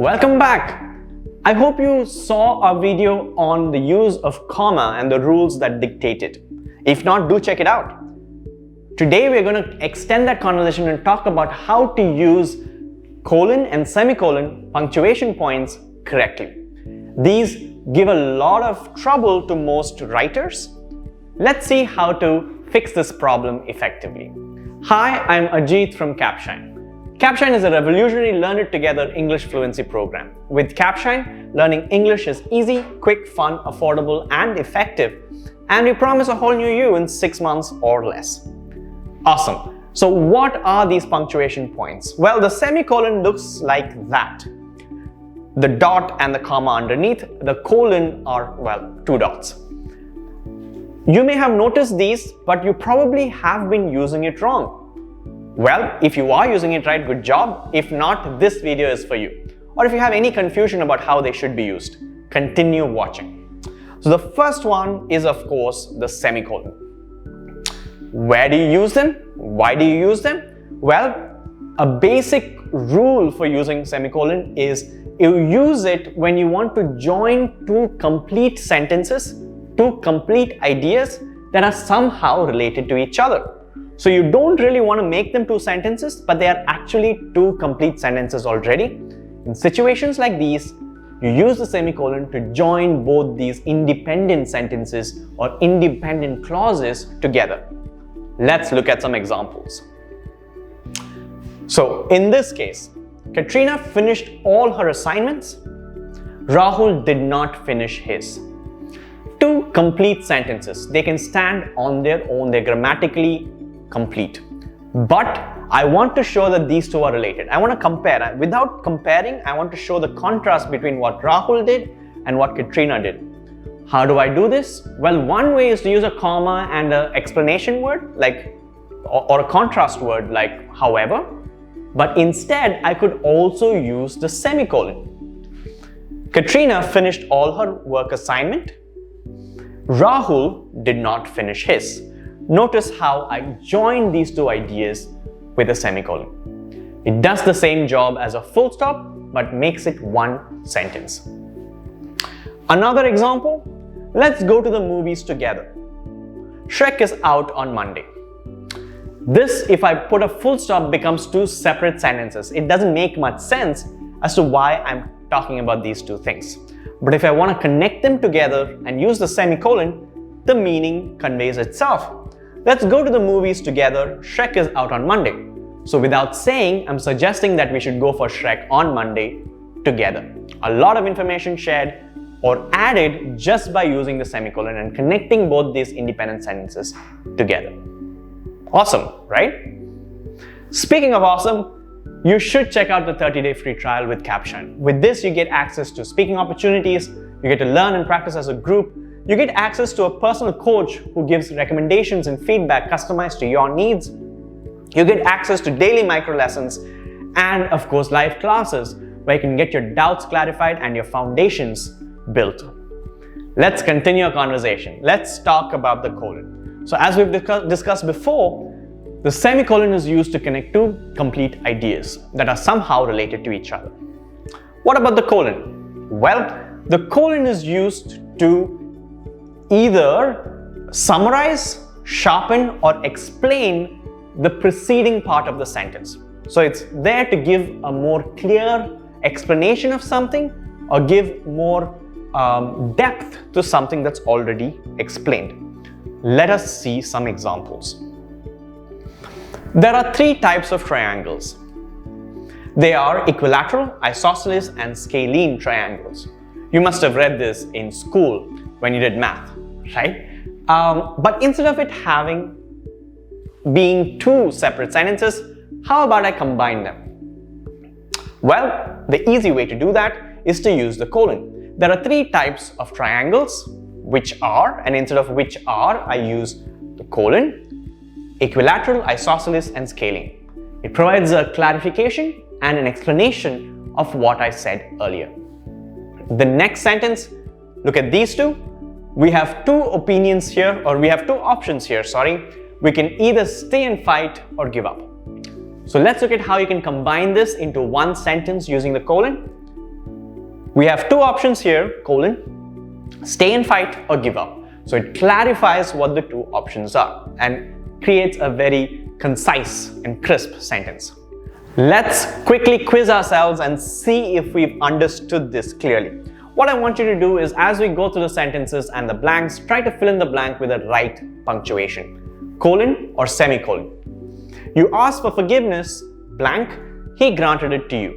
Welcome back! I hope you saw our video on the use of comma and the rules that dictate it. If not, do check it out. Today we're going to extend that conversation and talk about how to use colon and semicolon punctuation points correctly. These give a lot of trouble to most writers. Let's see how to fix this problem effectively. Hi, I'm Ajeeth from Capshine. Capshine is a revolutionary learn it together English fluency program. With Capshine, learning English is easy, quick, fun, affordable, and effective. And we promise a whole new you in 6 months or less. Awesome. So what are these punctuation points? Well, the semicolon looks like that. The dot and the comma underneath, the colon are, well, 2 dots. You may have noticed these, but you probably have been using it wrong. Well, if you are using it right, good job. If not, this video is for you. Or if you have any confusion about how they should be used, continue watching. So the first one is, of course, the semicolon. Where do you use them? Why do you use them? Well, a basic rule for using semicolon is you use it when you want to join 2 complete sentences, 2 complete ideas that are somehow related to each other. So you don't really want to make them 2 sentences, but they are actually 2 complete sentences already. In situations like these, you use the semicolon to join both these independent sentences or independent clauses together. Let's look at some examples. So in this case, Katrina finished all her assignments. Rahul did not finish his. 2 complete sentences. They can stand on their own. They're grammatically complete. But I want to show that these 2 are related. I want to compare. Without comparing, I want to show the contrast between what Rahul did and what Katrina did. How do I do this? Well, one way is to use a comma and an explanation word or a contrast word like however. But instead, I could also use the semicolon. Katrina finished all her work assignment. Rahul did not finish his. Notice how I joined these 2 ideas with a semicolon. It does the same job as a full stop, but makes it 1 sentence. Another example, let's go to the movies together. Shrek is out on Monday. This, if I put a full stop, becomes 2 separate sentences. It doesn't make much sense as to why I'm talking about these 2 things. But if I want to connect them together and use the semicolon, the meaning conveys itself. Let's go to the movies together. Shrek is out on Monday. So without saying, I'm suggesting that we should go for Shrek on Monday together. A lot of information shared or added just by using the semicolon and connecting both these independent sentences together. Awesome, right? Speaking of awesome, you should check out the 30-day free trial with Caption. With this, you get access to speaking opportunities, you get to learn and practice as a group, you get access to a personal coach who gives recommendations and feedback customized to your needs, you get access to daily micro lessons, and of course live classes where you can get your doubts clarified and your foundations built. Let's continue our conversation. Let's talk about the colon. So as we've discussed before, the semicolon is used to connect 2 complete ideas that are somehow related to each other. What about the colon? Well, the colon is used to either summarize, sharpen, or explain the preceding part of the sentence. So it's there to give a more clear explanation of something or give more depth to something that's already explained. Let us see some examples. There are 3 types of triangles. They are equilateral, isosceles, and scalene triangles. You must have read this in school when you did math, right? But instead of it being 2 separate sentences, how about I combine them? Well, the easy way to do that is to use the colon. There are 3 types of triangles, which are, and instead of which are, I use the colon, equilateral, isosceles, and scalene. It provides a clarification and an explanation of what I said earlier. The next sentence, look at these 2. We have 2 opinions here, or we have 2 options here, sorry. We can either stay and fight or give up. So let's look at how you can combine this into 1 sentence using the colon. We have two options here, colon, stay and fight or give up. So it clarifies what the two options are and creates a very concise and crisp sentence. Let's quickly quiz ourselves and see if we've understood this clearly. What I want you to do is, as we go through the sentences and the blanks, try to fill in the blank with the right punctuation, colon or semicolon. You asked for forgiveness, blank, he granted it to you.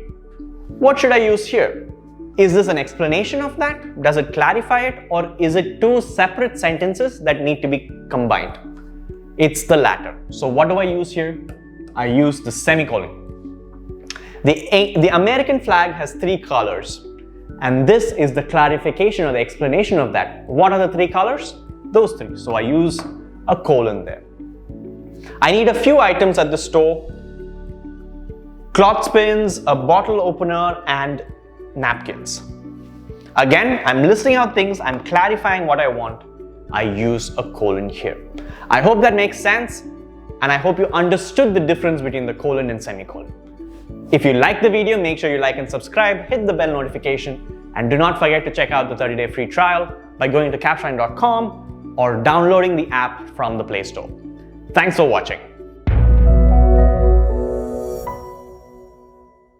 What should I use here? Is this an explanation of that? Does it clarify it? Or is it two separate sentences that need to be combined? It's the latter. So what do I use here? I use the semicolon. The American flag has three colors, and this is the clarification or the explanation of that. What are the three colors? Those three. So I use a colon there. I need a few items at the store: clothespins, a bottle opener, and napkins. Again, I'm listing out things, I'm clarifying what I want. I use a colon here. I hope that makes sense, and I hope you understood the difference between the colon and semicolon. If you like the video, make sure you like and subscribe, hit the bell notification, and do not forget to check out the 30-day free trial by going to capshine.com or downloading the app from the Play Store. Thanks for watching.